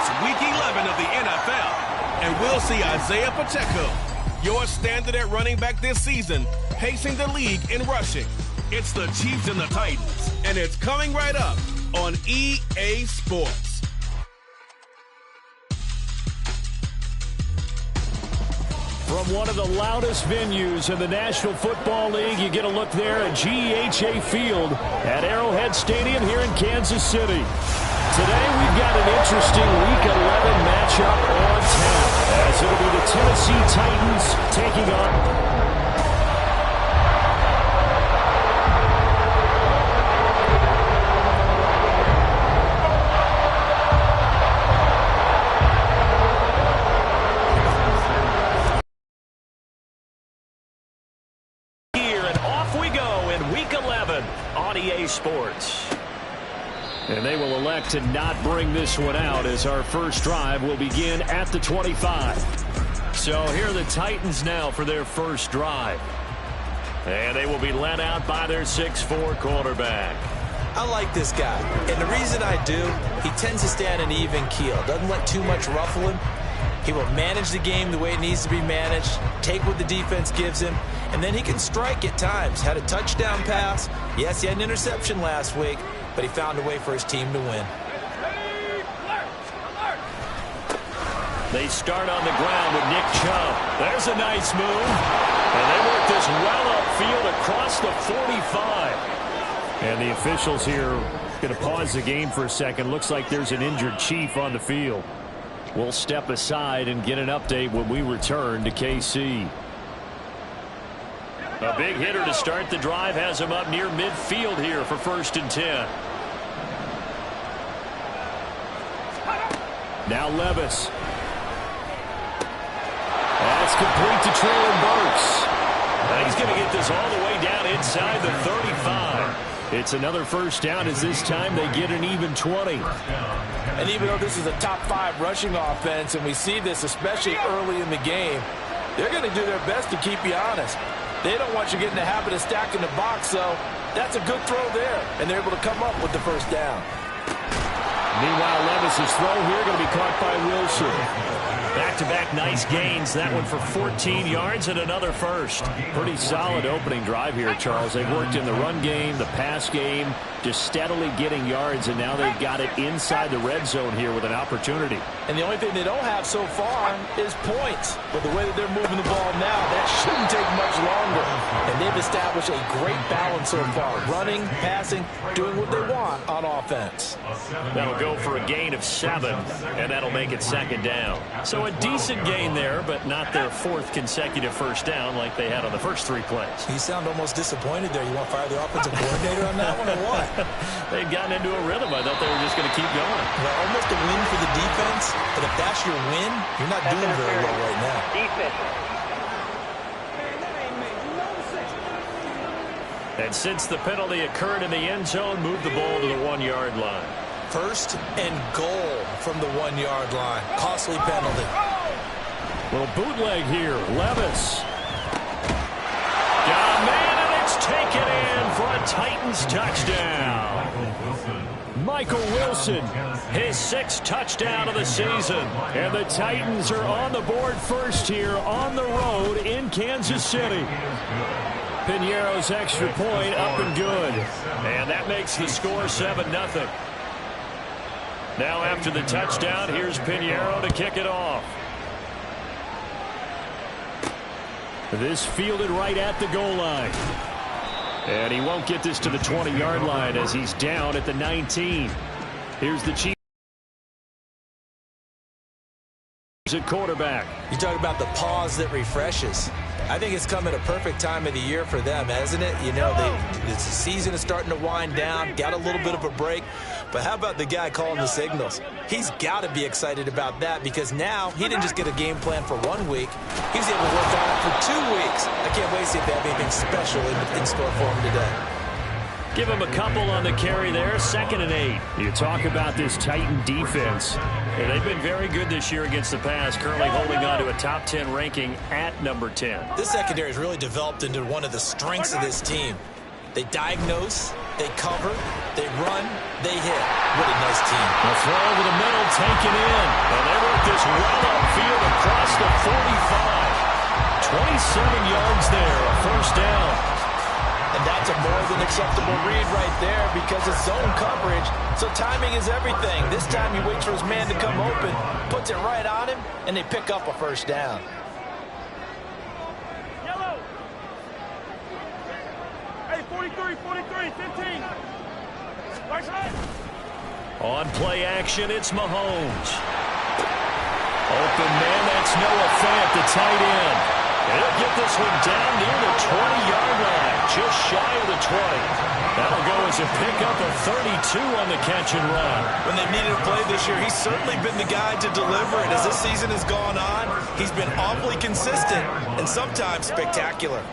It's Week 11 of the NFL, and we'll see Isaiah Pacheco, your standard at running back this season, pacing the league in rushing. It's the Chiefs and the Titans, and it's coming right up on EA Sports. From one of the loudest venues in the National Football League, you get a look there at GEHA Field at Arrowhead Stadium here in Kansas City. Today we've got an interesting Week 11 matchup on tap, as it'll be the Tennessee Titans taking on... EA Sports. And they will elect to not bring this one out, as our first drive will begin at the 25. So here are the Titans now for their first drive. And they will be led out by their 6'4" quarterback. I like this guy, and the reason I do, he tends to stay on an even keel. Doesn't let too much ruffle him. He will manage the game the way it needs to be managed, take what the defense gives him, and then he can strike at times. Had a touchdown pass. Yes, he had an interception last week, but he found a way for his team to win. They start on the ground with Nick Chubb. There's a nice move. And they work this well upfield across the 45. And the officials here going to pause the game for a second. Looks like there's an injured Chief on the field. We'll step aside and get an update when we return to KC. A big hitter to start the drive has him up near midfield here for 1st and 10. Now Levis. That's complete to Traylon Burks. Now he's going to get this all the way down inside the 35. It's another first down, as this time they get an even 20. And even though this is a top 5 rushing offense, and we see this especially early in the game, they're going to do their best to keep you honest. They don't want you getting the habit of stacking the box, so that's a good throw there, and they're able to come up with the first down. Meanwhile, Levis's throw here going to be caught by Wilson. Back-to-back nice gains. That one for 14 yards and another first. Pretty solid opening drive here, Charles. They've worked in the run game, the pass game, just steadily getting yards, and now they've got it inside the red zone here with an opportunity. And the only thing they don't have so far is points. But the way that they're moving the ball now, that shouldn't take much longer. And they've established a great balance so far. Running, passing, doing what they want on offense. That'll go for a gain of 7, and that'll make it 2nd down. So a decent gain there, but not their 4th consecutive first down like they had on the first 3 plays. You sound almost disappointed there. You want to fire the offensive coordinator on that one or what? They'd gotten into a rhythm. I thought they were just going to keep going. Well, almost a win for the defense, but if that's your win, you're not doing very well right now. And since the penalty occurred in the end zone, move the ball to the 1-yard line. 1st and goal from the 1-yard line. Costly penalty. Little bootleg here. Levis. Got a man, and it's taken in for a Titans touchdown. Michael Wilson, his 6th touchdown of the season. And the Titans are on the board first here on the road in Kansas City. Piñeiro's extra point up and good. And that makes the score 7-0. Now after the touchdown, here's Piñeiro to kick it off. This fielded right at the goal line. And he won't get this to the 20-yard line as he's down at the 19. Here's the Chiefs at quarterback. You talk about the pause that refreshes. I think it's come at a perfect time of the year for them, hasn't it? You know, the season is starting to wind down, got a little bit of a break. But how about the guy calling the signals? He's got to be excited about that, because now he didn't just get a game plan for 1 week. He was able to work on it for 2 weeks. I can't wait to see if they have anything special in store for him today. Give him a couple on the carry there. 2nd and 8. You talk about this Titan defense. And they've been very good this year against the pass, currently holding on to a top 10 ranking at number 10. This secondary has really developed into one of the strengths of this team. They diagnose, they cover, they run, they hit. What a nice team. A throw over the middle, taken in. And they work this well upfield across the 45. 27 yards there, a first down. And that's a more than acceptable read right there because it's zone coverage, so timing is everything. This time he waits for his man to come open, puts it right on him, and they pick up a first down. Yellow. Hey, 43, 15. Right side. On play action, it's Mahomes. Open man, that's Noah Fant, the tight end. He'll get this one down near the 20-yard line, just shy of the 20. That'll go as a pickup of 32 on the catch and run. When they've needed a play this year, he's certainly been the guy to deliver it. As this season has gone on, he's been awfully consistent and sometimes spectacular.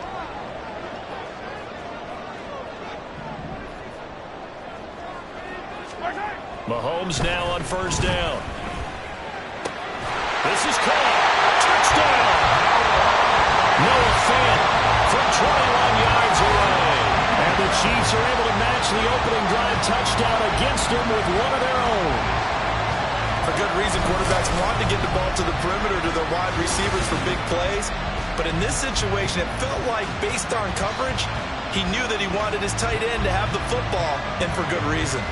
Mahomes now on first down. This is caught. Touchdown! Noah Fant from 21 yards away. And the Chiefs are able to match the opening drive touchdown against him with one of their own. For good reason, quarterbacks want to get the ball to the perimeter to their wide receivers for big plays. But in this situation, it felt like based on coverage, he knew that he wanted his tight end to have the football, and for good reason.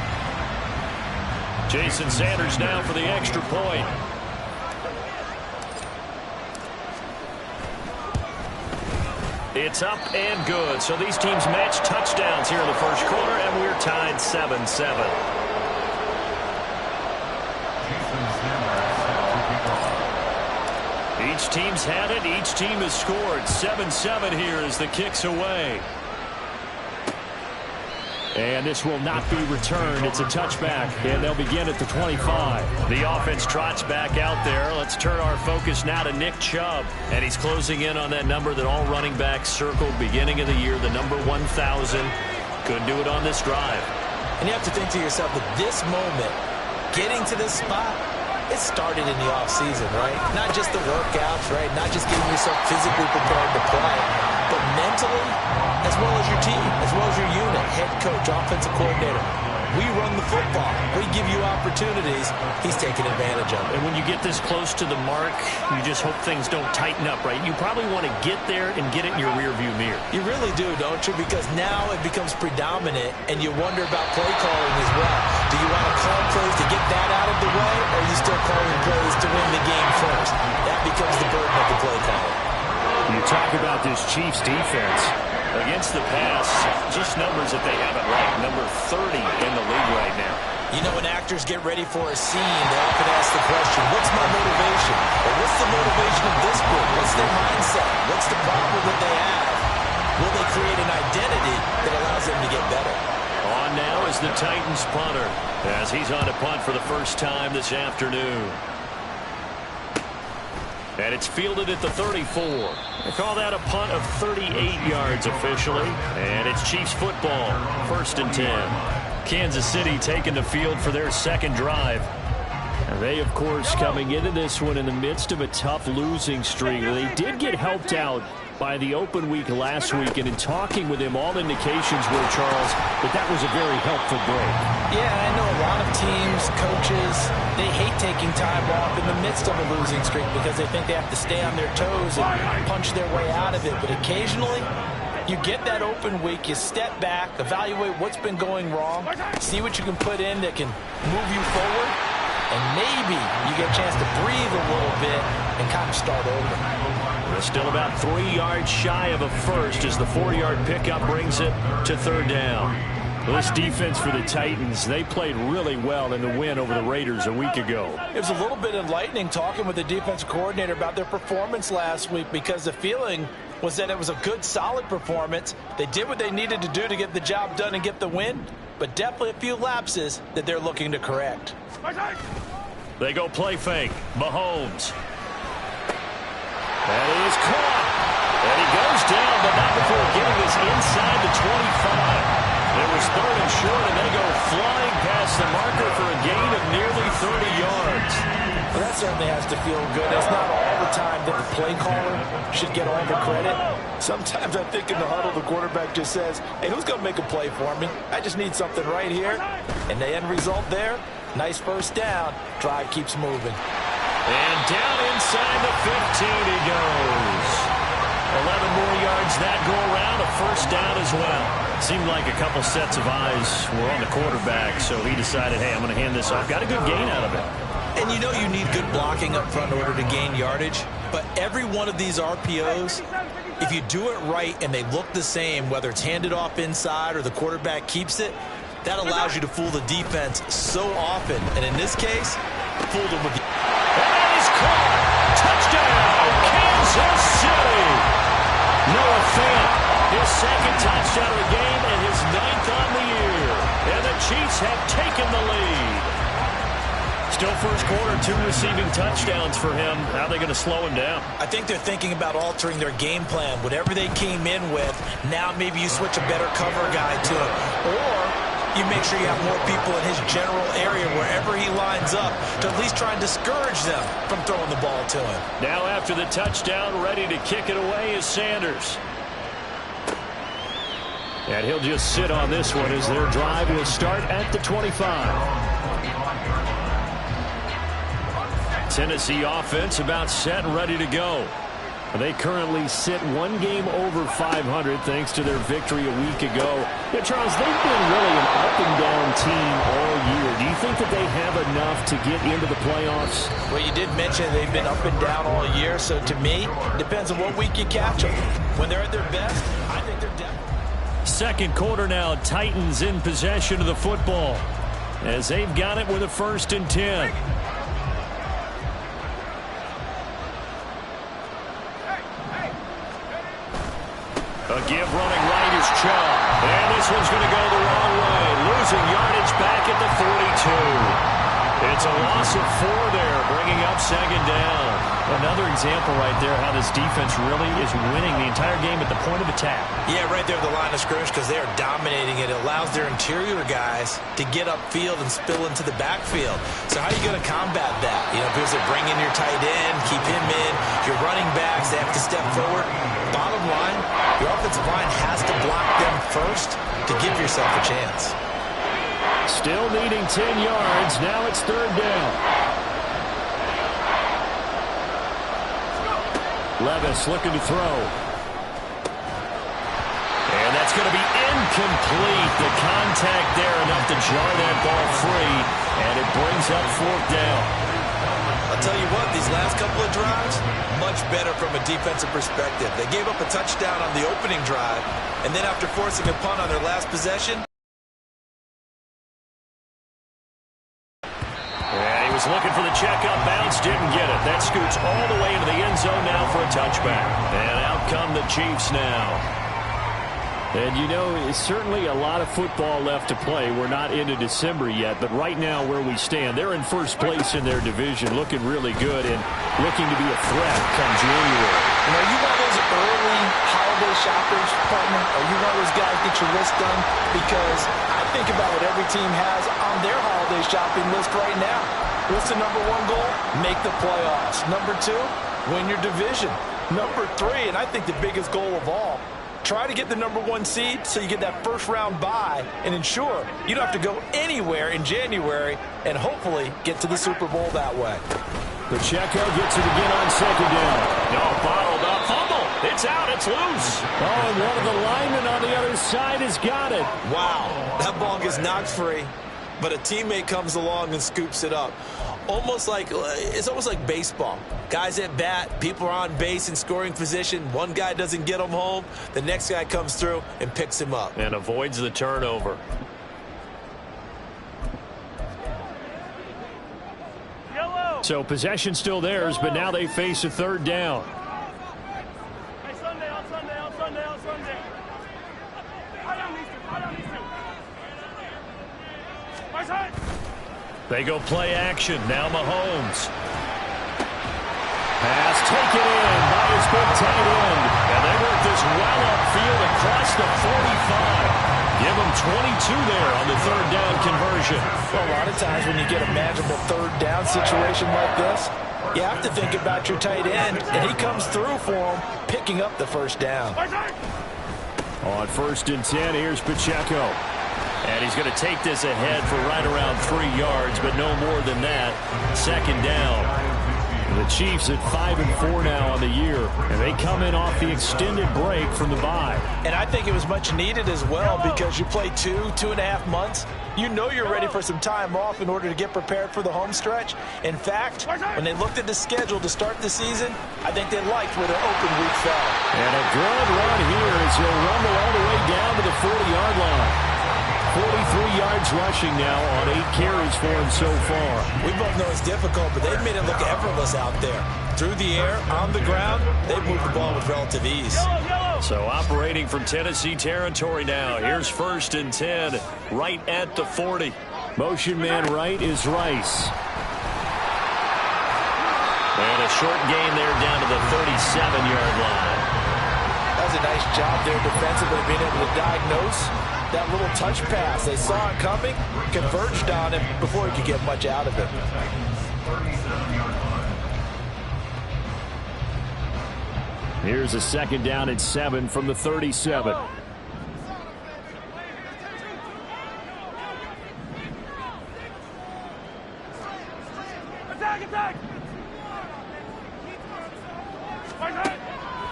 Jason Sanders now for the extra point. It's up and good. So these teams match touchdowns here in the first quarter, and we're tied 7-7. Each team's had it. Each team has scored. 7-7 here as the kick's away. And this will not be returned. It's a touchback, and they'll begin at the 25. The offense trots back out there. Let's turn our focus now to Nick Chubb. And he's closing in on that number that all running backs circled beginning of the year, the number 1,000. Couldn't do it on this drive. And you have to think to yourself that this moment, getting to this spot, it started in the offseason, right? Not just the workouts, right? Not just getting yourself physically prepared to play, but mentally, as well as your team, as well as your unit, head coach, offensive coordinator. We run the football. We give you opportunities. He's taking advantage of it. And when you get this close to the mark, you just hope things don't tighten up, right? You probably want to get there and get it in your rearview mirror. You really do, don't you? Because now it becomes predominant, and you wonder about play calling as well. Do you want to call plays to get that out of the way, or are you still calling plays to win the game first? That becomes the burden of the play caller. You talk about this Chiefs defense. Against the pass, just numbers that they haven't ranked. Number 30 in the league right now. You know, when actors get ready for a scene, they often ask the question, what's my motivation? Or what's the motivation of this group? What's their mindset? What's the problem that they have? Will they create an identity that allows them to get better? On now is the Titans punter, as he's on to punt for the first time this afternoon. And it's fielded at the 34. They call that a punt of 38 yards officially. And it's Chiefs football, 1st and 10. Kansas City taking the field for their second drive. And they, of course, coming into this one in the midst of a tough losing streak. They did get helped out by the open week last week, and in talking with him, all indications were, Charles, that was a very helpful break. Yeah, I know a lot of teams, coaches, they hate taking time off in the midst of a losing streak because they think they have to stay on their toes and punch their way out of it. But occasionally, you get that open week, you step back, evaluate what's been going wrong, see what you can put in that can move you forward, and maybe you get a chance to breathe a little bit and kind of start over. We're still about 3 yards shy of a first as the 4-yard pickup brings it to 3rd down. This defense for the Titans, they played really well in the win over the Raiders a week ago. It was a little bit enlightening talking with the defensive coordinator about their performance last week because the feeling was that it was a good, solid performance. They did what they needed to do to get the job done and get the win, but definitely a few lapses that they're looking to correct. They go play fake. Mahomes. That is caught. And he goes down, but not before getting this inside the 25. It was 3rd and short, and they go flying past the marker for a gain of nearly 30 yards. Well, that's certainly has to feel good. It's not all the time that the play caller should get all the credit. Sometimes I think in the huddle, the quarterback just says, hey, who's going to make a play for me? I just need something right here. And the end result there, nice first down. Drive keeps moving. And down inside the 15 he goes. 11 more yards that go around, a first down as well. Seemed like a couple sets of eyes were on the quarterback, so he decided, hey, I'm going to hand this off. Got a good gain out of it. And you know you need good blocking up front in order to gain yardage, but every one of these RPOs, if you do it right and they look the same, whether it's handed off inside or the quarterback keeps it, that allows you to fool the defense so often. And in this case, fooled them with the... And that is caught. Touchdown, Kansas City. Noah Fant, his second touchdown of the game and his 9th on the year. And the Chiefs have taken the lead. Still first quarter, 2 receiving touchdowns for him. How are they going to slow him down? I think they're thinking about altering their game plan. Whatever they came in with, now maybe you switch a better cover guy to him. Or you make sure you have more people in his general area wherever he lines up to at least try and discourage them from throwing the ball to him. Now after the touchdown, ready to kick it away is Sanders. And he'll just sit on this one as their drive will start at the 25. Tennessee offense about set and ready to go. They currently sit 1 game over 500 thanks to their victory a week ago. Yeah, Charles, they've been really an up-and-down team all year. Do you think that they have enough to get into the playoffs? Well, you did mention they've been up and down all year, so to me, it depends on what week you catch them. When they're at their best, I think they're definitely. Second quarter now, Titans in possession of the football as they've got it with a 1st and 10. A give running right is Chubb. And this one's going to go the wrong way. Losing yardage back at the 42. It's a loss of 4 there, bringing up 2nd down. Another example right there how this defense really is winning the entire game at the point of attack. Yeah, right there at the line of scrimmage because they are dominating it. It allows their interior guys to get upfield and spill into the backfield. So how are you going to combat that? You know, because they bring in your tight end, keep him in. Your running backs, they have to step forward. Bottom line, your offensive line has to block them first to give yourself a chance. Still needing 10 yards. Now it's 3rd down. Levis looking to throw. And that's going to be incomplete. The contact there enough to jar that ball free. And it brings up 4th down. I'll tell you what, these last couple of drives, much better from a defensive perspective. They gave up a touchdown on the opening drive, and then after forcing a punt on their last possession. And he was looking for the checkup bounce, didn't get it. That scoots all the way into the end zone now for a touchback. And out come the Chiefs now. And, you know, it's certainly a lot of football left to play. We're not into December yet, but right now where we stand, they're in first place in their division, looking really good and looking to be a threat come January. And are you one of those early holiday shoppers, partner? Are you one of those guys get your list done? Because I think about what every team has on their holiday shopping list right now. What's the number 1 goal? Make the playoffs. Number 2, win your division. Number 3, and I think the biggest goal of all, try to get the number 1 seed so you get that first-round bye and ensure you don't have to go anywhere in January and hopefully get to the Super Bowl that way. Pacheco gets it again on 2nd down. No, bottled up. Fumble. It's out. It's loose. Oh, and one of the linemen on the other side has got it. Wow. That ball gets knocked free, but a teammate comes along and scoops it up. It's almost like baseball. Guys at bat, people are on base in scoring position. One guy doesn't get him home. The next guy comes through and picks him up. And avoids the turnover. Yellow. So possession still theirs, but now they face a 3rd down. Hey, Sunday, on Sunday, on Sunday, on Sunday. I don't need to. My side. They go play action. Now Mahomes. Pass taken in by his big tight end. And they work this well upfield across the 45. Give him 22 there on the 3rd down conversion. Well, a lot of times when you get a manageable 3rd down situation like this, You have to think about your tight end, and he comes through for him, picking up the first down. On 1st and 10, here's Pacheco. And he's going to take this ahead for right around 3 yards, but no more than that. 2nd down. The Chiefs at 5-4 now on the year, and they come in off the extended break from the bye. And I think it was much needed as well, because you play 2.5 months. You know you're ready for some time off in order to get prepared for the home stretch. In fact, when they looked at the schedule to start the season, I think they liked where their open week fell. And a good run here as he'll rumble all the way down to the 40-yard line. 43 yards rushing now on 8 carries for him so far. We both know it's difficult, but they've made it look effortless out there. Through the air, on the ground, they've moved the ball with relative ease. So operating from Tennessee territory now. Here's 1st and 10, right at the 40. Motion man right is Rice. And a short gain there down to the 37-yard line. That was a nice job there defensively, being able to diagnose that little touch pass. They saw it coming, converged on him before he could get much out of it. Here's a 2nd down and 7 from the 37.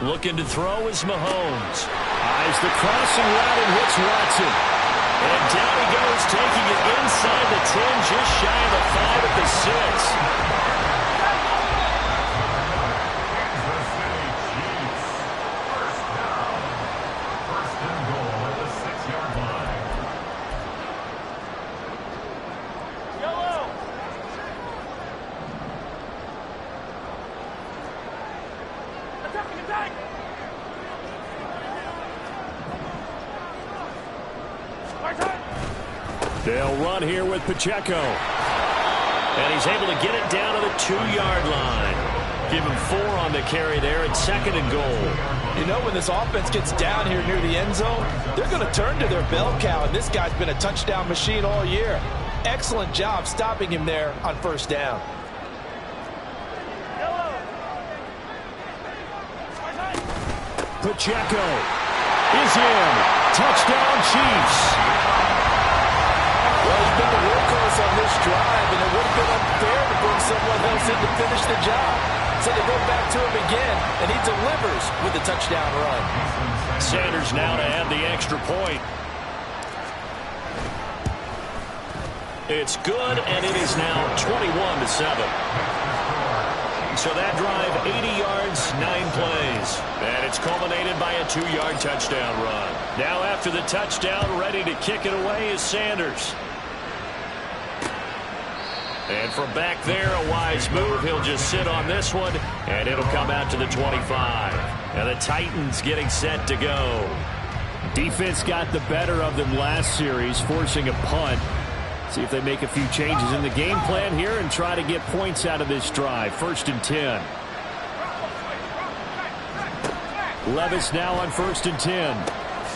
Looking to throw is Mahomes. Eyes the crossing route and hits Watson. And down he goes, taking it inside the 10, just shy of the 5 at the 6. They'll run here with Pacheco. And he's able to get it down to the 2-yard line. Give him 4 on the carry there at 2nd and goal. You know, when this offense gets down here near the end zone, they're going to turn to their bell cow, and this guy's been a touchdown machine all year. Excellent job stopping him there on 1st down. Pacheco is in. Touchdown, Chiefs. Well, he's been the workhorse on this drive, and it would have been unfair to bring someone else in to finish the job. So they go back to him again, and he delivers with a touchdown run. Sanders now to add the extra point. It's good, and it is now 21-7. So that drive, 80 yards, 9 plays. And it's culminated by a 2-yard touchdown run. Now after the touchdown, ready to kick it away is Sanders. And from back there, a wise move. He'll just sit on this one, and it'll come out to the 25. And the Titans getting set to go. Defense got the better of them last series, forcing a punt. See if they make a few changes in the game plan here and try to get points out of this drive. 1st and 10. Levis now on 1st and 10.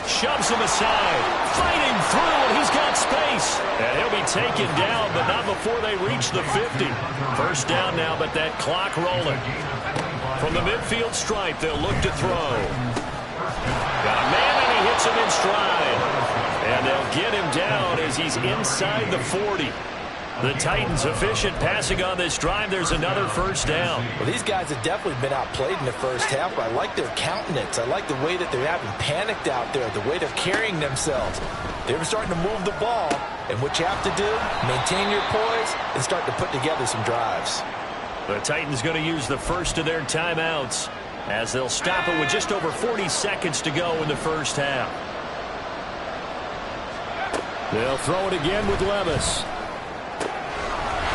Shoves him aside. Fighting through, and he's got space. And he'll be taken down, but not before they reach the 50. 1st down now, but that clock rolling. From the midfield stripe, they'll look to throw. Got a man, and he hits him in stride. And they'll get him down as he's inside the 40. The Titans efficient passing on this drive. There's another 1st down. Well, these guys have definitely been outplayed in the 1st half, but I like their countenance. I like the way that they're having panicked out there, the way they're carrying themselves. They're starting to move the ball, and what you have to do, maintain your poise and start to put together some drives. The Titans going to use the first of their timeouts as they'll stop it with just over 40 seconds to go in the 1st half. They'll throw it again with Levis.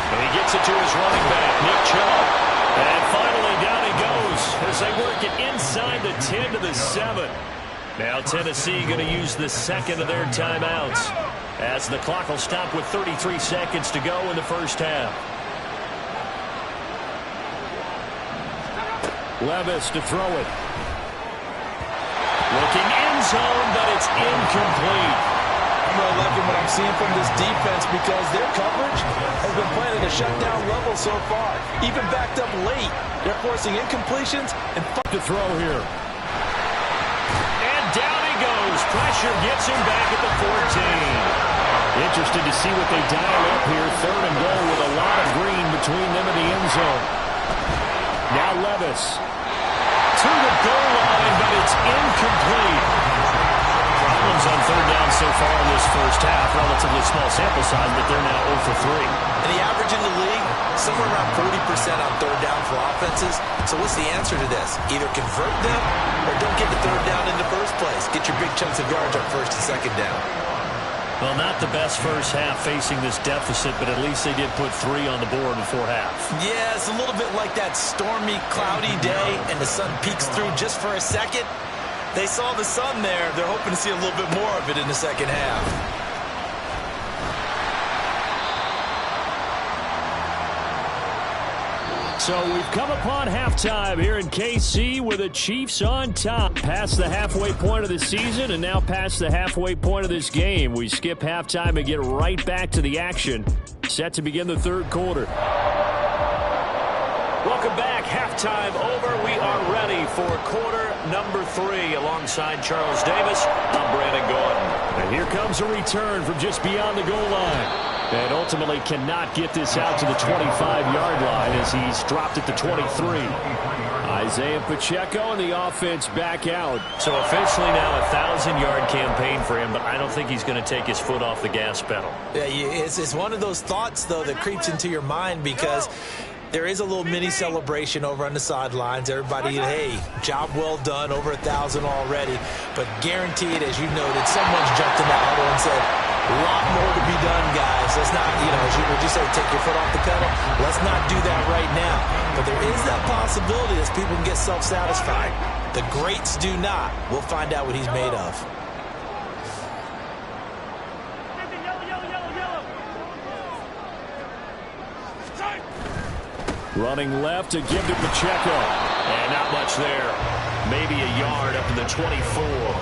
And he gets it to his running back, Nick Chubb. And finally down he goes as they work it inside the 10 to the 7. Now Tennessee going to use the 2nd of their timeouts as the clock will stop with 33 seconds to go in the 1st half. Levis to throw it. Looking end zone, but it's incomplete. really liking what I'm seeing from this defense because their coverage has been playing at a shutdown level so far. Even backed up late, they're forcing incompletions and to throw here. And down he goes. Pressure gets him back at the 14. Interested to see what they dial up here. 3rd and goal with a lot of green between them and the end zone. Now Levis to the goal line, but it's incomplete. Problems on 3rd down so far in this first half. Relatively small sample size, but they're now 0 for 3. And the average in the league, somewhere around 40% on 3rd down for offenses. So what's the answer to this? Either convert them or don't get the 3rd down in the first place. Get your big chunks of yards on 1st and 2nd down. Well, not the best first half facing this deficit, but at least they did put 3 on the board before half. Yeah, it's a little bit like that stormy, cloudy day, and the sun peeks through just for a second. They saw the sun there. They're hoping to see a little bit more of it in the second half. So we've come upon halftime here in KC with the Chiefs on top. Past the halfway point of the season and now past the halfway point of this game. We skip halftime and get right back to the action. Set to begin the 3rd quarter. Welcome back. Halftime over. We are ready for quarter number 3 alongside Charles Davis. I'm Brandon Gordon. And here comes a return from just beyond the goal line. And ultimately cannot get this out to the 25-yard line as he's dropped at the 23. Isaiah Pacheco and the offense back out. So officially now a 1,000-yard campaign for him, but I don't think he's going to take his foot off the gas pedal. Yeah, it's one of those thoughts, though, that creeps into your mind because there is a little mini celebration over on the sidelines. Everybody, hey, job well done, over 1,000 already. But guaranteed, as you noted, someone's jumped in the huddle and said, a lot more to be done, guys. Let's not, would you say take your foot off the pedal? Let's not do that right now. But there is that possibility as people can get self-satisfied. The greats do not. We'll find out what he's made of. Running left to give to Pacheco. And not much there. Maybe a yard up to the 24.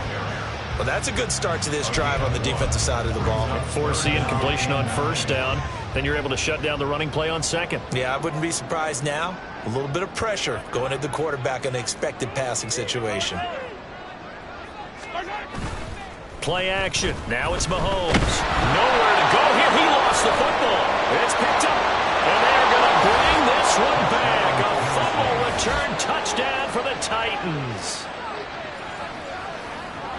Well, that's a good start to this drive on the defensive side of the ball. Force the incompletion on 1st down. Then you're able to shut down the running play on 2nd. Yeah, I wouldn't be surprised now. A little bit of pressure going at the quarterback in an expected passing situation. Play action. Now it's Mahomes. Nowhere to go here. He lost the football. It's picked up. And they're going to bring this one back. A fumble return touchdown for the Titans.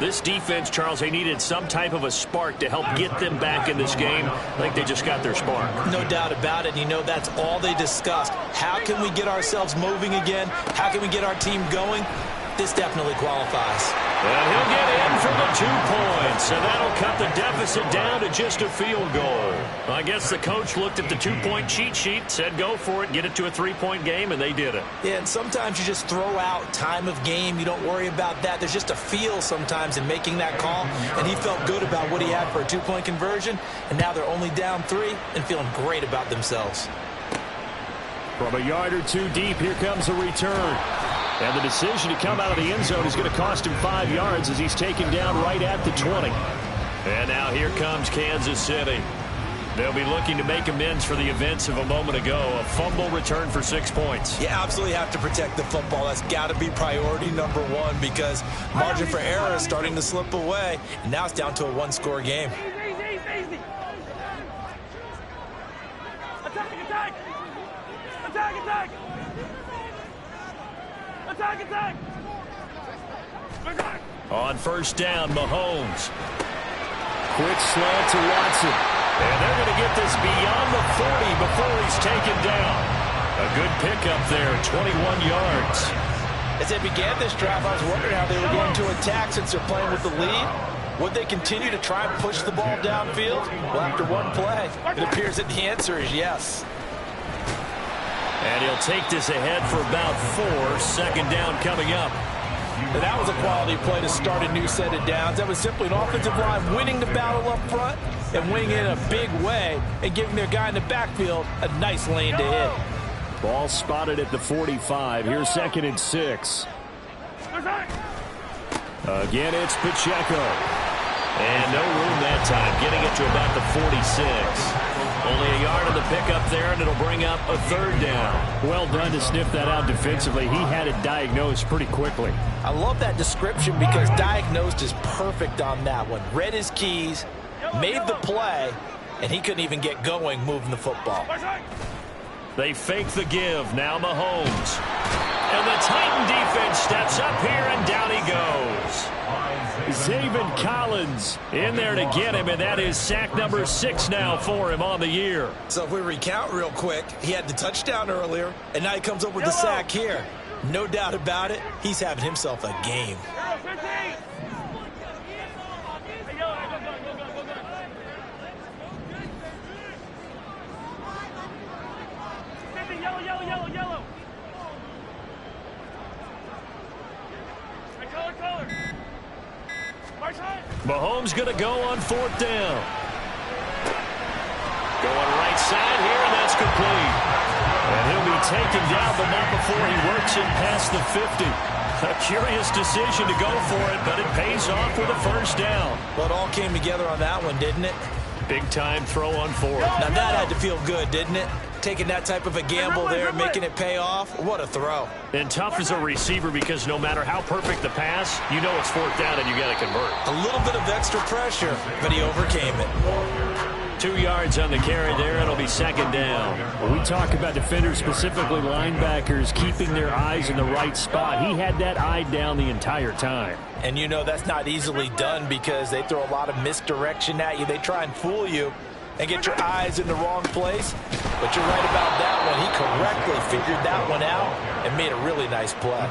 This defense, Charles, they needed some type of a spark to help get them back in this game. I think they just got their spark. No doubt about it. That's all they discussed. How can we get ourselves moving again? How can we get our team going? This definitely qualifies. And he'll get in for the 2 points, and that'll cut the deficit down to just a field goal. I guess the coach looked at the 2-point cheat sheet, said go for it, get it to a 3-point game, and they did it. Yeah, and sometimes you just throw out time of game. You don't worry about that. There's just a feel sometimes in making that call, and he felt good about what he had for a 2-point conversion, and now they're only down 3 and feeling great about themselves. From a yard or 2 deep, here comes the return. And the decision to come out of the end zone is going to cost him 5 yards as he's taken down right at the 20. And now here comes Kansas City. They'll be looking to make amends for the events of a moment ago. A fumble return for 6 points. You absolutely have to protect the football. That's got to be priority number 1 because margin for error is starting to slip away. And now it's down to a 1-score game. Easy. Attack! Attack! On 1st down, Mahomes. Quick slant to Watson. And they're going to get this beyond the 40 before he's taken down. A good pickup there, 21 yards. As they began this drive, I was wondering how they were going to attack since they're playing with the lead. Would they continue to try and push the ball downfield? Well, after one play, it appears that the answer is yes. And he'll take this ahead for about 4. 2nd down coming up. And that was a quality play to start a new set of downs. That was simply an offensive line winning the battle up front and winning it in a big way and giving their guy in the backfield a nice lane to hit. Ball spotted at the 45. Here's 2nd and 6. Again, it's Pacheco. And no room that time, getting it to about the 46. Only a yard on the pickup there, and it'll bring up a third down. Well done to sniff that out defensively. He had it diagnosed pretty quickly. I love that description because diagnosed is perfect on that one. Read his keys, made the play, and he couldn't even get going moving the football. They fake the give. Now Mahomes. And the Titan defense steps up here, and down he goes. Zaven Collins in there to get him, and that is sack number 6 now for him on the year. So if we recount real quick, he had the touchdown earlier, and now he comes up with the sack here. No doubt about it, he's having himself a game. Yellow. Mahomes going to go on 4th down. Going right side here, and that's complete. And he'll be taken down, but not before he works it past the 50. A curious decision to go for it, but it pays off with a first down. Well, it all came together on that one, didn't it? Big-time throw on 4th. Now that had to feel good, didn't it? Taking that type of a gamble there and making it pay off. What a throw. And tough as a receiver because no matter how perfect the pass, you know it's 4th down and you got to convert. A little bit of extra pressure, but he overcame it. 2 yards on the carry there, and it'll be 2nd down. When we talk about defenders, specifically linebackers, keeping their eyes in the right spot. He had that eye down the entire time. And you know that's not easily done because they throw a lot of misdirection at you. They try and fool you and get your eyes in the wrong place. But you're right about that one. He correctly figured that one out and made a really nice play.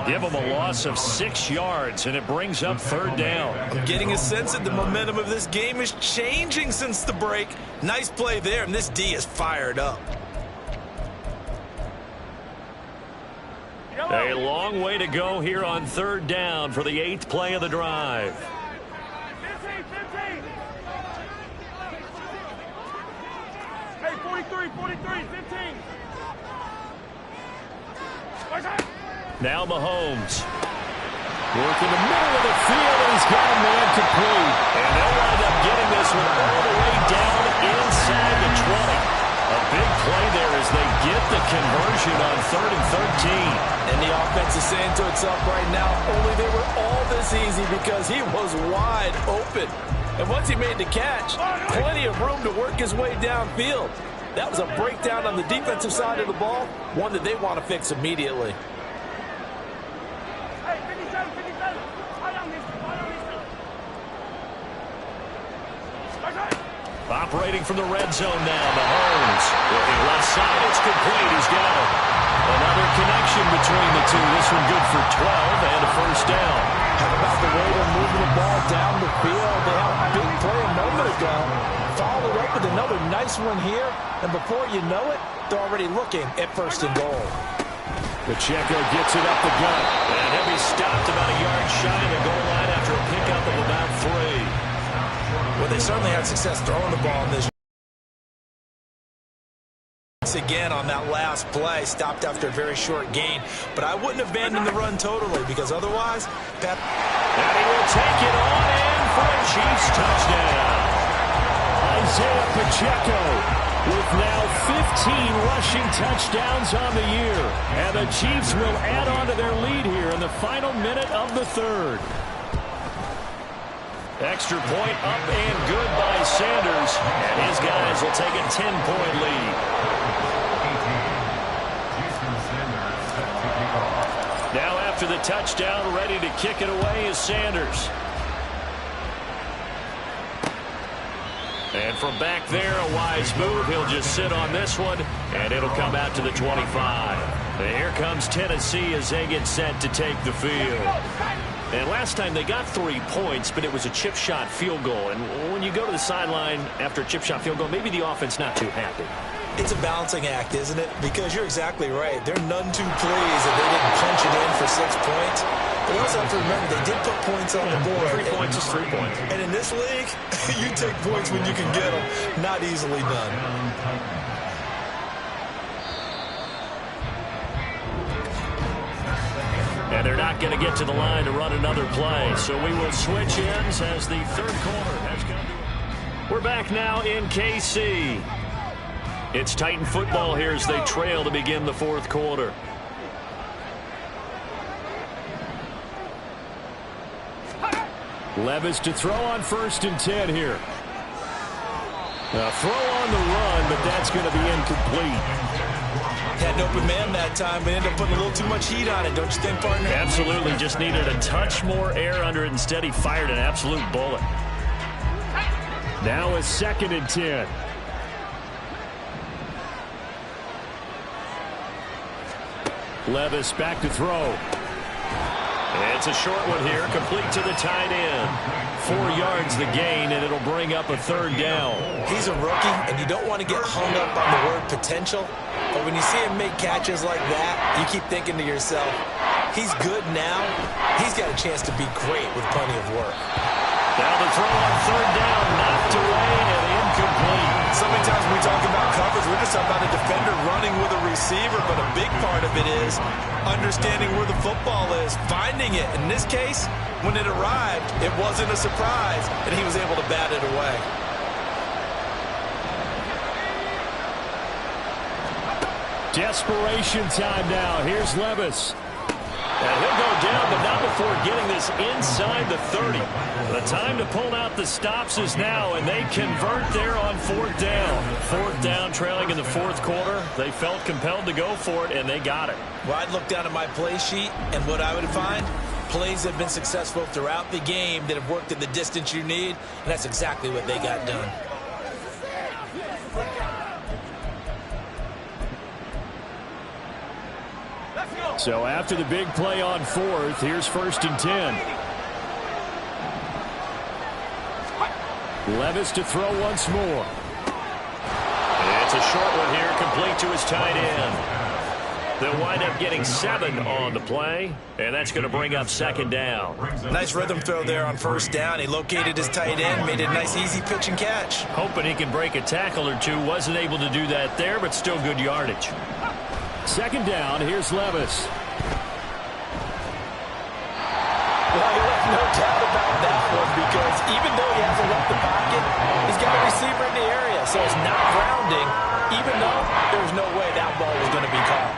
Give him a loss of 6 yards, and it brings up 3rd down. I'm getting a sense that the momentum of this game is changing since the break. Nice play there, and this D is fired up. A long way to go here on 3rd down for the 8th play of the drive. 15. Hey, 43, 15. Now Mahomes. Work in the middle of the field, and he's got a man complete. And they'll wind up getting this one all the way down inside the 20. A big play there as they get the conversion on 3rd and 13. And the offense is saying to itself right now, only they were all this easy because he was wide open. And once he made the catch, plenty of room to work his way downfield. That was a breakdown on the defensive side of the ball, one that they want to fix immediately. Hey, 57. Operating from the red zone now, Mahomes. Looking left side, it's complete. He's got it. Another connection between the two. This one good for 12 and a first down. How about the way they're moving the ball down the field? They had a big play a moment ago. Followed up with another nice one here. And before you know it, they're already looking at 1st and goal. Pacheco gets it up the gut. And he'll be stopped about a yard shy of the goal line after a pickup of about 3. Well, they certainly had success throwing the ball in this. Once again on that last play, stopped after a very short gain. But I wouldn't abandon the run totally because otherwise, and he will take it on in for a Chiefs touchdown. Isaiah Pacheco with now 15 rushing touchdowns on the year. And the Chiefs will add on to their lead here in the final minute of the 3rd. Extra point up and good by Sanders. And his guys will take a 10-point lead. Now after the touchdown, ready to kick it away is Sanders. And from back there, a wise move. He'll just sit on this one, and it'll come out to the 25. And here comes Tennessee as they get set to take the field. And last time they got 3 points, but it was a chip shot field goal. And when you go to the sideline after a chip shot field goal, maybe the offense not too happy. It's a balancing act, isn't it? Because you're exactly right. They're none too pleased that they didn't punch it in for 6 points. But you also have to remember they did put points on the board. 3 points is 3 points. And in this league, you take points when you can get them. Not easily done. And they're not going to get to the line to run another play. So we will switch ends as the third quarter has come to. We're back now in KC. It's Titan football here as they trail to begin the fourth quarter. Levis to throw on 1st and 10 here. A throw on the run, but that's going to be incomplete. Had an open man that time, but ended up putting a little too much heat on it, don't you think, partner? Absolutely. Just needed a touch more air under it. Instead, he fired an absolute bullet. Now a 2nd and 10. Levis back to throw. It's a short one here, complete to the tight end. 4 yards the gain, and it'll bring up a 3rd down. He's a rookie, and you don't want to get hung up on the word potential. But when you see him make catches like that, you keep thinking to yourself, he's good now. He's got a chance to be great with plenty of work. Now the throw on 3rd down, knocked away and incomplete. So many times when we talk about coverage, we're just talking about a defender running with a receiver, but a big part of it is understanding where the football is, finding it. In this case, when it arrived, it wasn't a surprise, and he was able to bat it away. Desperation time now. Here's Levis. And he'll go down, but not before getting this inside the 30. The time to pull out the stops is now, and they convert there on 4th down. 4th down, trailing in the 4th quarter. They felt compelled to go for it, and they got it. Well, I'd look down at my play sheet, and what I would find, plays have been successful throughout the game that have worked at the distance you need, and that's exactly what they got done. So after the big play on 4th, here's 1st and 10. Levis to throw once more. It's a short one here, complete to his tight end. They'll wind up getting 7 on the play, and that's going to bring up 2nd down. Nice rhythm throw there on 1st down. He located his tight end, made it a nice easy pitch and catch. Hoping he can break a tackle or two. Wasn't able to do that there, but still good yardage. 2nd down, here's Levis. Well, you have no doubt about that one, because even though he hasn't left the pocket, he's got a receiver in the area, so it's not grounding, even though there's no way that ball was going to be caught.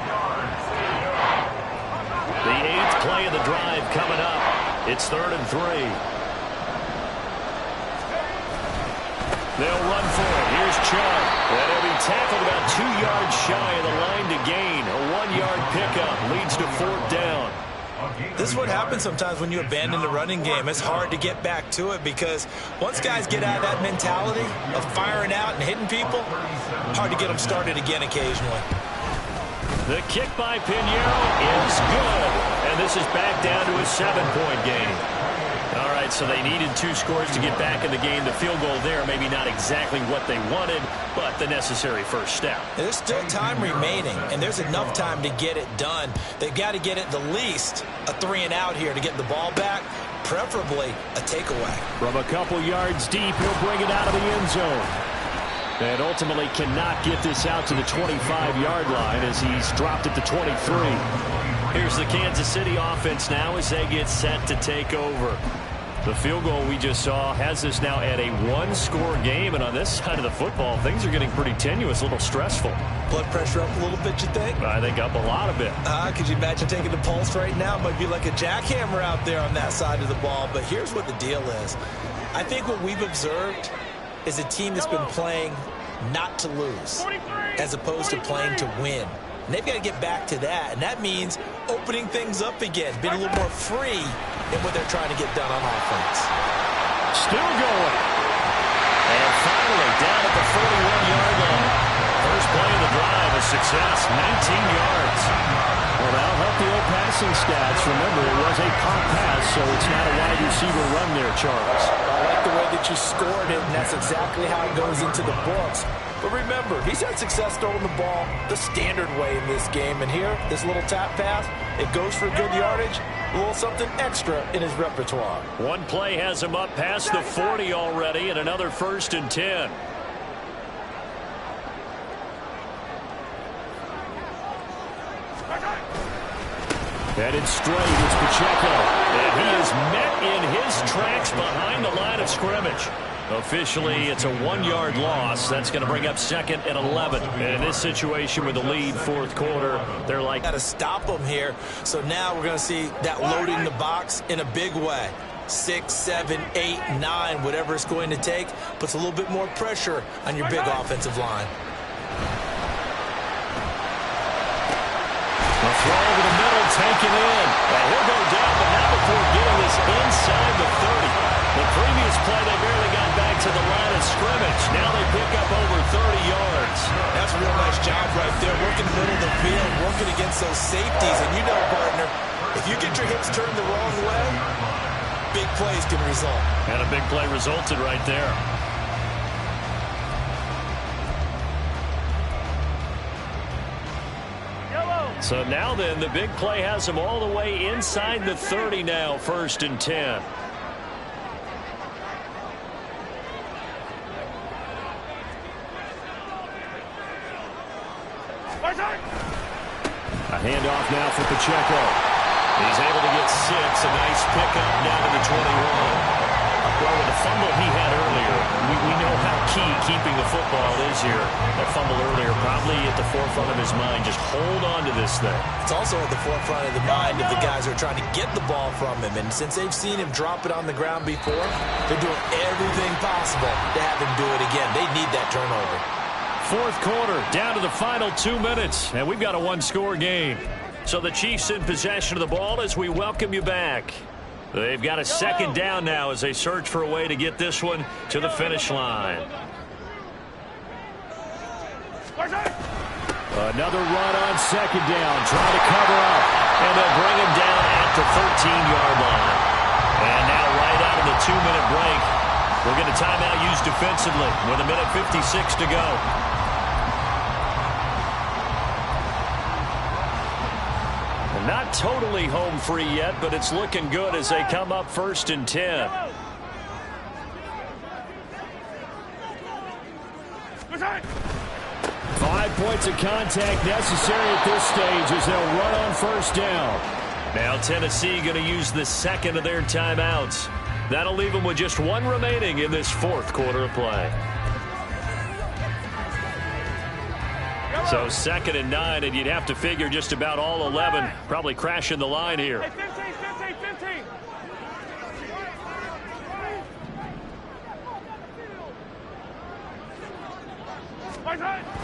The 8th play of the drive coming up. It's 3rd and 3. They'll run for it. Here's Chubb. And he'll be tackled about 2 yards shy of the line to gain. A 1-yard pickup leads to 4th down. This is what happens sometimes when you abandon the running game. It's hard to get back to it because once guys get out of that mentality of firing out and hitting people, hard to get them started again occasionally. The kick by Pinheiro is good. And this is back down to a 7-point game. All right, so they needed 2 scores to get back in the game. The field goal there, maybe not exactly what they wanted, but the necessary first step. There's still time remaining, and there's enough time to get it done. They've got to get at the least a 3-and-out here to get the ball back, preferably a takeaway. From a couple yards deep, he'll bring it out of the end zone. And ultimately cannot get this out to the 25-yard line as he's dropped at the 23. Here's the Kansas City offense now as they get set to take over. The field goal we just saw has us now at a 1-score game, and on this side of the football, things are getting pretty tenuous, a little stressful. Blood pressure up a little bit, you think? I think up a lot of it. Could you imagine taking the pulse right now? It might be like a jackhammer out there on that side of the ball, but here's what the deal is. I think what we've observed is a team that's been playing not to lose as opposed to playing to win. And they've got to get back to that, and that means opening things up again, being a little more free in what they're trying to get done on offense. Still going. And finally, down at the 41-yard line. First play of the drive, a success, 19 yards. Well, that'll help the old passing stats. Remember, it was a pop pass, so it's not a wide receiver run there, Charles. I like the way that you scored it, and that's exactly how it goes into the books. But remember, he's had success throwing the ball the standard way in this game. And here, this little tap pass, it goes for good yardage, a little something extra in his repertoire. One play has him up past the 40 already, and another 1st and 10. Headed straight, it's Pacheco. And he is met in his tracks behind the line of scrimmage. Officially, it's a 1-yard loss. That's going to bring up 2nd and 11. And in this situation with the lead, fourth quarter, they're like... Got to stop them here. So now we're going to see that loading the box in a big way. 6, 7, 8, 9, whatever it's going to take, puts a little bit more pressure on your big offensive line. The throw over the middle, taken in. And he'll go down, but not before getting this inside the 30. The previous play, they barely got back to the line of scrimmage. Now they pick up over 30 yards. That's a real nice job right there, working the middle of the field, working against those safeties. And you know, partner, if you get your hips turned the wrong way, big plays can result. And a big play resulted right there. So now then, the big play has them all the way inside the 30 now, 1st and 10. A handoff now for Pacheco. He's able to get 6. A nice pickup down to the 21. Well, with the fumble he had earlier, we know how key keeping the football is here. That fumble earlier probably at the forefront of his mind. Just hold on to this thing. It's also at the forefront of the mind of the guys who are trying to get the ball from him. And since they've seen him drop it on the ground before, they're doing everything possible to have him do it again. They need that turnover. Fourth quarter, down to the final 2 minutes, and we've got a 1-score game. So the Chiefs in possession of the ball as we welcome you back. They've got a 2nd down now as they search for a way to get this one to the finish line. Another run on 2nd down, trying to cover up. And they'll bring him down at the 13-yard line. And now right out of the 2-minute break, we'll get a timeout used defensively with 1:56 to go. Not totally home free yet, but it's looking good as they come up 1st and 10. 5 points of contact necessary at this stage as they'll run on 1st down. Now Tennessee going to use the 2nd of their timeouts. That'll leave them with just 1 remaining in this 4th quarter of play. So 2nd and 9, and you'd have to figure just about all 11 probably crashing the line here. 15, 15.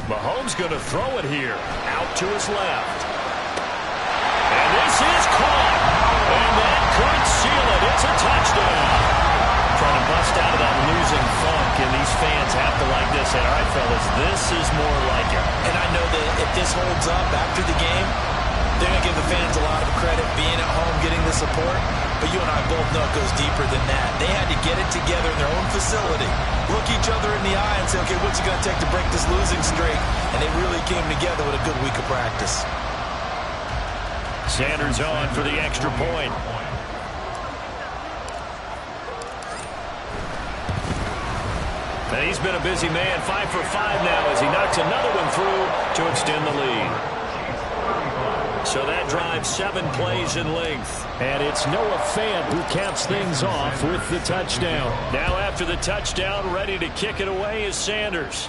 Mahomes going to throw it here. Out to his left. And this is caught. And that could seal it. It's a touchdown. Trying to bust out of that losing funk, and these fans have to like this. Say, all right, fellas, this is more like it. And I know that if this holds up after the game, they're going to give the fans a lot of credit being at home, getting the support. But you and I both know it goes deeper than that. They had to get it together in their own facility, look each other in the eye and say, okay, what's it going to take to break this losing streak? And they really came together with a good week of practice. Sanders on for the extra point. And he's been a busy man, 5 for 5 now as he knocks another one through to extend the lead. So that drives 7 plays in length. And it's Noah Fant who caps things off with the touchdown. Now after the touchdown, ready to kick it away is Sanders.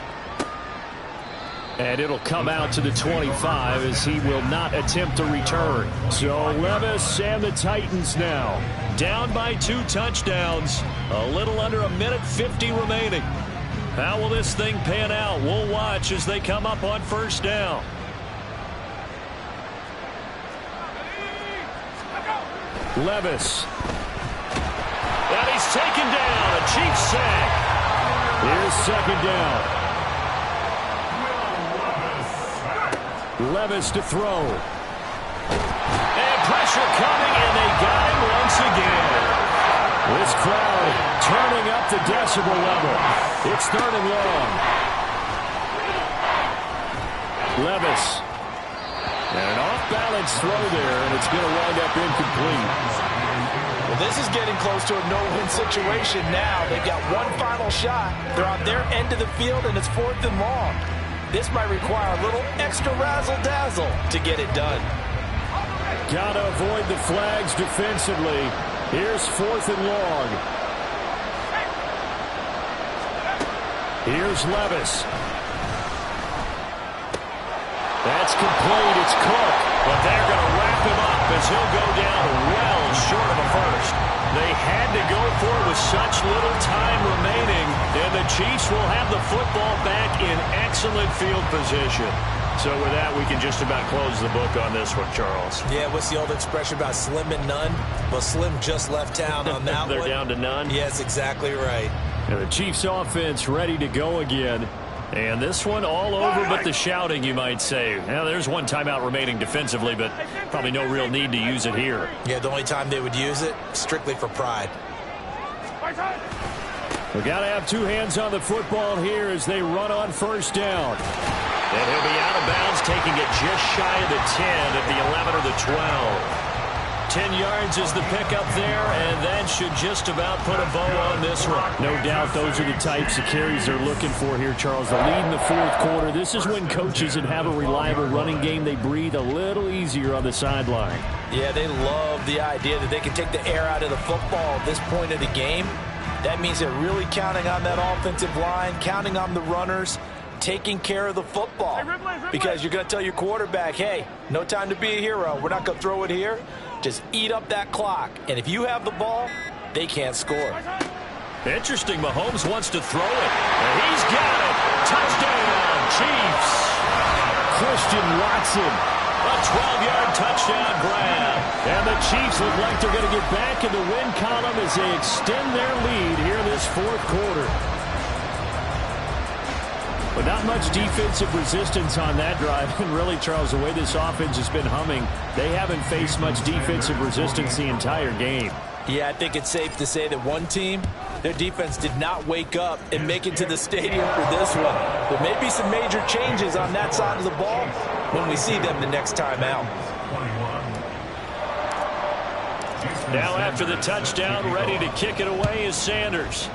And it'll come out to the 25 as he will not attempt a return. So Levis and the Titans now down by 2 touchdowns. A little under 1:50 remaining. How will this thing pan out? We'll watch as they come up on 1st down. Levis. And he's taken down. A Chiefs sack. Here's 2nd down. Levis to throw. And pressure coming, and they got him once again. This crowd turning up the decibel level. It's 3rd and long. Levis. And an off-balance throw there, and it's going to wind up incomplete. Well, this is getting close to a no-win situation now. They've got one final shot. They're on their end of the field, and it's 4th and long. This might require a little extra razzle-dazzle to get it done. got to avoid the flags defensively. Here's 4th and long. Here's Levis. That's complete. It's Cook. But they're going to wrap him up as he'll go down well short of a first. They had to go for it with such little time remaining, and the Chiefs will have the football back in excellent field position. So with that, we can just about close the book on this one, Charles. Yeah, what's the old expression about slim and none? Well, Slim just left town on that They're one. down to none? Yes, exactly right. And the Chiefs offense ready to go again. And this one all over but the shouting, you might say. Now, there's one timeout remaining defensively, but probably no real need to use it here. Yeah, the only time they would use it, strictly for pride. We got to have two hands on the football here as they run on first down. And he'll be out of bounds, taking it just shy of the 10 at the 11 or the 12. 10 yards is the pickup there, and that should just about put a bow on this one. No doubt those are the types of carries they're looking for here, Charles. The lead in the fourth quarter. This is when coaches that have a reliable running game, they breathe a little easier on the sideline. Yeah, they love the idea that they can take the air out of the football at this point of the game. That means they're really counting on that offensive line, counting on the runners, taking care of the football. Because you're going to tell your quarterback, hey, no time to be a hero. We're not going to throw it here. Just eat up that clock. And if you have the ball, they can't score. Interesting. Mahomes wants to throw it. And he's got it. Touchdown, Chiefs. Christian Watson. A 12-yard touchdown grab. And the Chiefs look like they're going to get back in the win column as they extend their lead here in this fourth quarter. But not much defensive resistance on that drive. And really, Charles, the way this offense has been humming, they haven't faced much defensive resistance the entire game. Yeah, I think it's safe to say that one team, their defense did not wake up and make it to the stadium for this one. There may be some major changes on that side of the ball when we see them the next time out. Now after the touchdown, ready to kick it away is Sanders.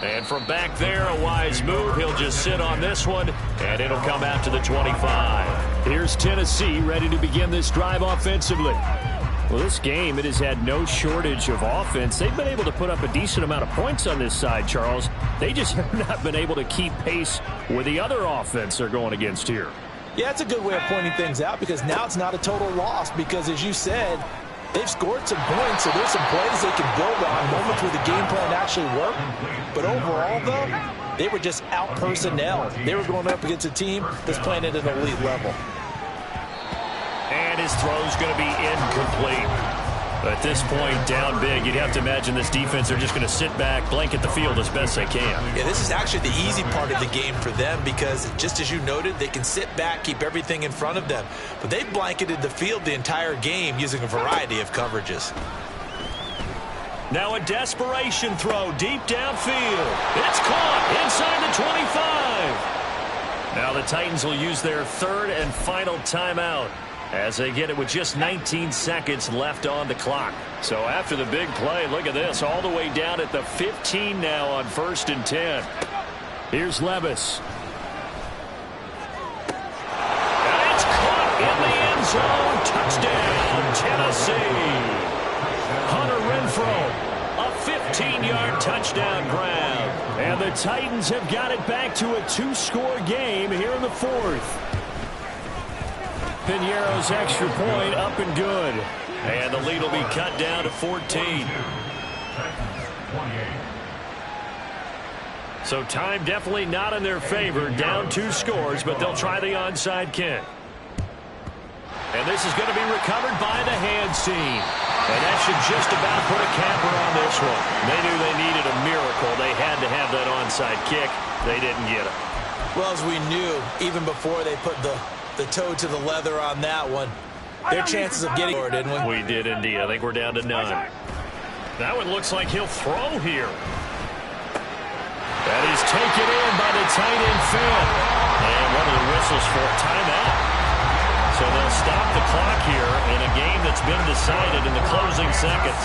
And from back there, a wise move. He'll just sit on this one, and it'll come out to the 25. Here's Tennessee ready to begin this drive offensively. Well, this game, it has had no shortage of offense. They've been able to put up a decent amount of points on this side, Charles. They just have not been able to keep pace with the other offense they're going against here. Yeah, it's a good way of pointing things out because now it's not a total loss because, as you said, they've scored some points, so there's some plays they can build on, moments where the game plan actually worked. But overall, though, they were just out-personnel. They were going up against a team that's playing at an elite level. And his throw's going to be incomplete. At this point, down big, you'd have to imagine this defense, they're just going to sit back, blanket the field as best they can. Yeah, this is actually the easy part of the game for them because, just as you noted, they can sit back, keep everything in front of them. But they've blanketed the field the entire game using a variety of coverages. Now a desperation throw deep downfield. It's caught inside the 25. Now the Titans will use their third and final timeout as they get it with just 19 seconds left on the clock. So after the big play, look at this, all the way down at the 15 now on 1st and 10. Here's Levis. And it's caught in the end zone. Touchdown, Tennessee. Hunter Renfrow, a 15-yard touchdown grab. And the Titans have got it back to a 2-score game here in the fourth. Piñeiro's extra point up and good. And the lead will be cut down to 14. So time definitely not in their favor. Down 2 scores, but they'll try the onside kick. And this is going to be recovered by the hands team. And that should just about put a capper on this one. They knew they needed a miracle. They had to have that onside kick. They didn't get it. Well, as we knew, even before they put the toe to the leather on that one, their chances of getting it, didn't we? We did indeed. I think we're down to 9. That one looks like he'll throw here. That is taken in by the tight end Finn. And one of the whistles for a timeout. So they'll stop the clock here in a game that's been decided in the closing seconds.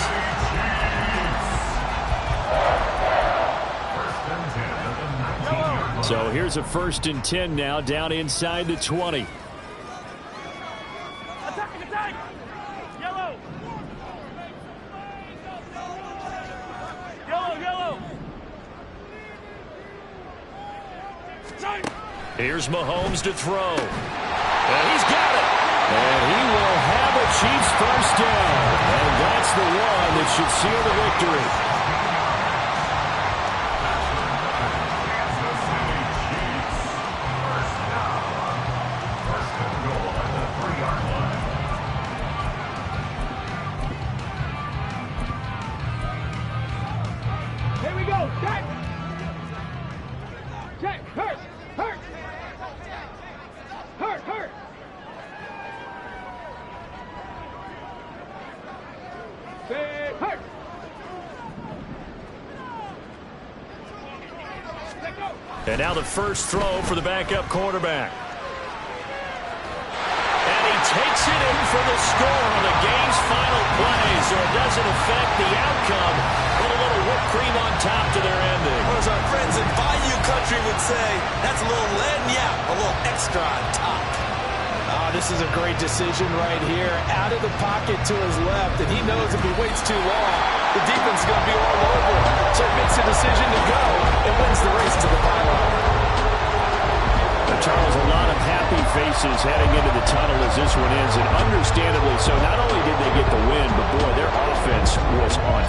So here's a 1st and 10 now down inside the 20. Yellow. Yellow. Here's Mahomes to throw. And he's got it. And he will have a Chiefs first down. And that's the one that should seal the victory. Here we go. Jack. Hurt. Say hurt. Let go. And now the first throw for the backup quarterback. And he takes it in for the score on the game's final play, so it doesn't affect the outcome. Put a little whipped cream on top to their ending. Or as our friends in Bayou Country would say, that's a little lagniappe, a little extra on top. Oh, this is a great decision right here. Out of the pocket to his left, and he knows if he waits too long, the defense is going to be all over him. So he makes a decision to go and wins the race to the pylon. Charles, a lot of happy faces heading into the tunnel as this one ends, and understandably so. Not only did they get the win, but boy, their offense was on